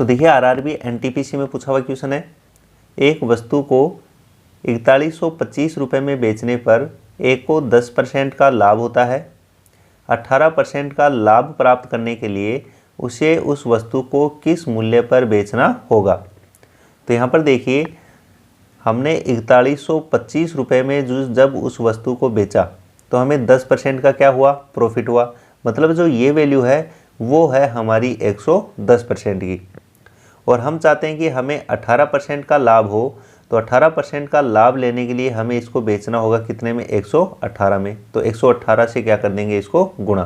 तो देखिए RRB NTPC में पूछा हुआ क्वेश्चन है, एक वस्तु को 4125 रुपये में बेचने पर एक को 10% का लाभ होता है। 18% का लाभ प्राप्त करने के लिए उसे उस वस्तु को किस मूल्य पर बेचना होगा। तो यहाँ पर देखिए हमने 4125 रुपये में जब उस वस्तु को बेचा तो हमें 10% का क्या हुआ, प्रॉफिट हुआ। मतलब जो ये वैल्यू है वो है हमारी 110% की, और हम चाहते हैं कि हमें 18% का लाभ हो। तो 18% का लाभ लेने के लिए हमें इसको बेचना होगा कितने में, 118 में। तो 118 से क्या कर देंगे, इसको गुणा।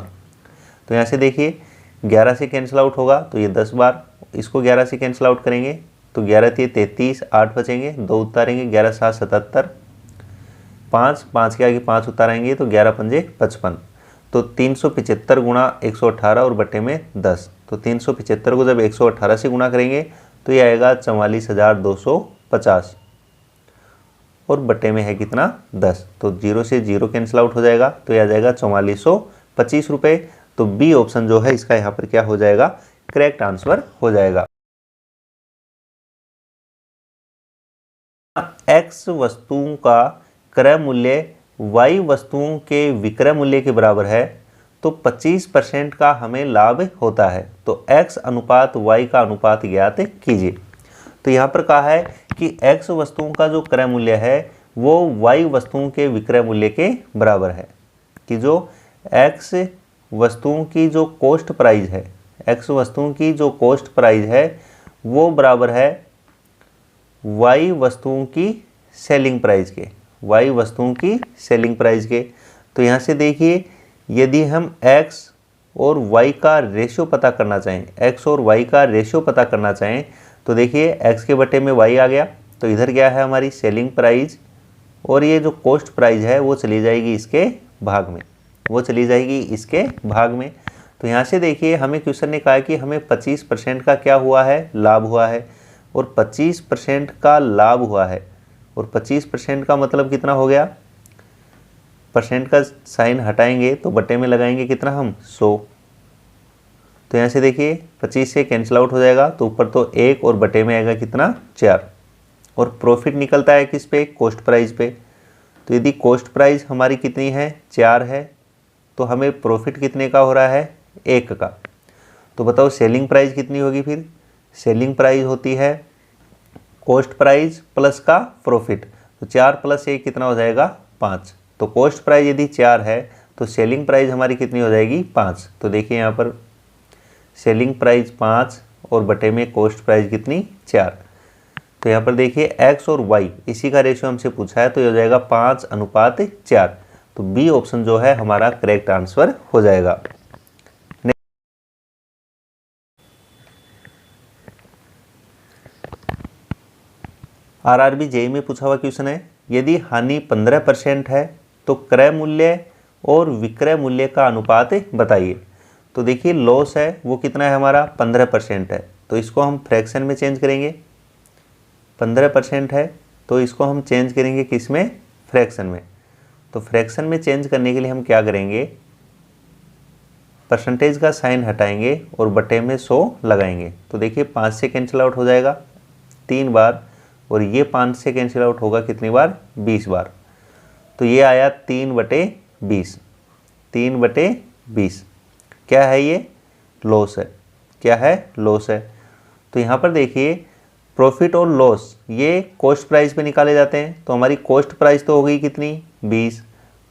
तो यहाँ से देखिए 11 से कैंसिल आउट होगा तो ये 10 बार, इसको 11 से कैंसिल आउट करेंगे तो 11 × 33, 8 बचेंगे, 2 उतारेंगे, 11 × 7 77, 5 के आगे 5 उतारेंगे तो 11 × 5 = 55। तो 375 गुणा 118 और बटे में 10। तो 375 को जब 118 से गुणा करेंगे तो ये आएगा 44,250 और बटे में है कितना, 10। तो 0 से 0 कैंसिल आउट हो जाएगा तो ये आ जाएगा 4425 रुपये। तो बी ऑप्शन जो है इसका यहाँ पर क्या हो जाएगा, करेक्ट आंसर हो जाएगा। एक्स वस्तुओं का क्रय मूल्य वाई वस्तुओं के विक्रय मूल्य के बराबर है तो 25% का हमें लाभ होता है। तो x अनुपात y का अनुपात ज्ञात कीजिए। तो यहाँ पर कहा है कि x वस्तुओं का जो क्रय मूल्य है वो y वस्तुओं के विक्रय मूल्य के बराबर है, कि जो x वस्तुओं की जो कॉस्ट प्राइस है, x वस्तुओं की जो कॉस्ट प्राइस है वो बराबर है y वस्तुओं की सेलिंग प्राइस के, y वस्तुओं की सेलिंग प्राइस के। तो यहाँ से देखिए यदि हम x और y का रेशियो पता करना चाहें, x और y का रेशियो पता करना चाहें तो देखिए x के बटे में y आ गया, तो इधर क्या है हमारी सेलिंग प्राइस, और ये जो कॉस्ट प्राइस है वो चली जाएगी इसके भाग में, वो चली जाएगी इसके भाग में। तो यहाँ से देखिए हमें क्वेश्चन ने कहा कि हमें 25% का क्या हुआ है, लाभ हुआ है, और 25% का लाभ हुआ है, और 25% का मतलब कितना हो गया, परसेंट का साइन हटाएंगे तो बटे में लगाएंगे कितना हम, 100। तो यहाँ से देखिए 25 से कैंसिल आउट हो जाएगा तो ऊपर तो 1 और बटे में आएगा कितना, 4। और प्रॉफिट निकलता है किस पे, कॉस्ट प्राइस पे। तो यदि कॉस्ट प्राइस हमारी कितनी है, 4 है, तो हमें प्रॉफिट कितने का हो रहा है, 1 का। तो बताओ सेलिंग प्राइस कितनी होगी फिर, सेलिंग प्राइस होती है कॉस्ट प्राइस प्लस का प्रॉफिट। तो 4 + 1 कितना हो जाएगा, 5। तो कॉस्ट प्राइस यदि 4 है तो सेलिंग प्राइस हमारी कितनी हो जाएगी, 5। तो देखिए यहाँ पर सेलिंग प्राइस 5 और बटे में कॉस्ट प्राइस कितनी, 4। तो यहाँ पर देखिए x और y इसी का रेशियो हमसे पूछा है तो ये हो जाएगा 5:4। तो बी ऑप्शन जो है हमारा करेक्ट आंसर हो जाएगा। आरआरबी जेईई में पूछा हुआ क्वेश्चन है, यदि हानि 15% है तो क्रय मूल्य और विक्रय मूल्य का अनुपात बताइए। तो देखिए लॉस है वो कितना है हमारा, 15% है, तो इसको हम फ्रैक्शन में चेंज करेंगे। 15% है तो इसको हम चेंज करेंगे किस में, फ्रैक्शन में। तो फ्रैक्शन में चेंज करने के लिए हम क्या करेंगे, परसेंटेज का साइन हटाएंगे और बटे में 100 लगाएंगे। तो देखिए 5 से कैंसिल आउट हो जाएगा 3 बार, और ये 5 से कैंसिल आउट होगा कितनी बार, 20 बार। तो ये आया 3/20, 3/20। क्या है ये, लॉस है, क्या है, लॉस है। तो यहाँ पर देखिए प्रॉफिट और लॉस ये कॉस्ट प्राइस पे निकाले जाते हैं। तो हमारी कॉस्ट प्राइस तो हो गई कितनी, 20,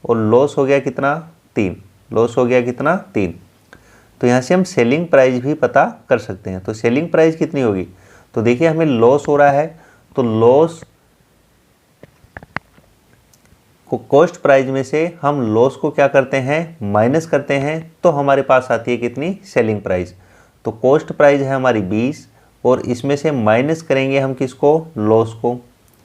और लॉस हो गया कितना, 3, लॉस हो गया कितना, 3। तो यहाँ से हम सेलिंग प्राइस भी पता कर सकते हैं। तो सेलिंग प्राइस कितनी होगी, तो देखिए हमें लॉस हो रहा है तो लॉस को कॉस्ट प्राइस में से हम लॉस को क्या करते हैं, माइनस करते हैं, तो हमारे पास आती है कितनी, सेलिंग प्राइस। तो कॉस्ट प्राइस है हमारी 20 और इसमें से माइनस करेंगे हम किसको, लॉस को,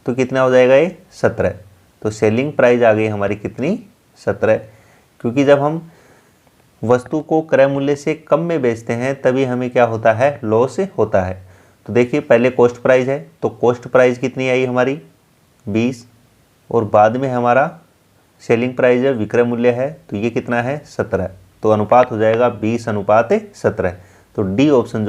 तो कितना हो जाएगा ये, 17। तो सेलिंग प्राइस आ गई हमारी कितनी, 17। क्योंकि जब हम वस्तु को क्रय मूल्य से कम में बेचते हैं तभी हमें क्या होता है, लॉस होता है। तो देखिए पहले कॉस्ट प्राइस है तो कॉस्ट प्राइस कितनी आई हमारी, 20, और बाद में हमारा सेलिंग प्राइस है, विक्रय मूल्य है, तो ये कितना है, 17। तो अनुपात हो जाएगा 20:17। तो डी ऑप्शन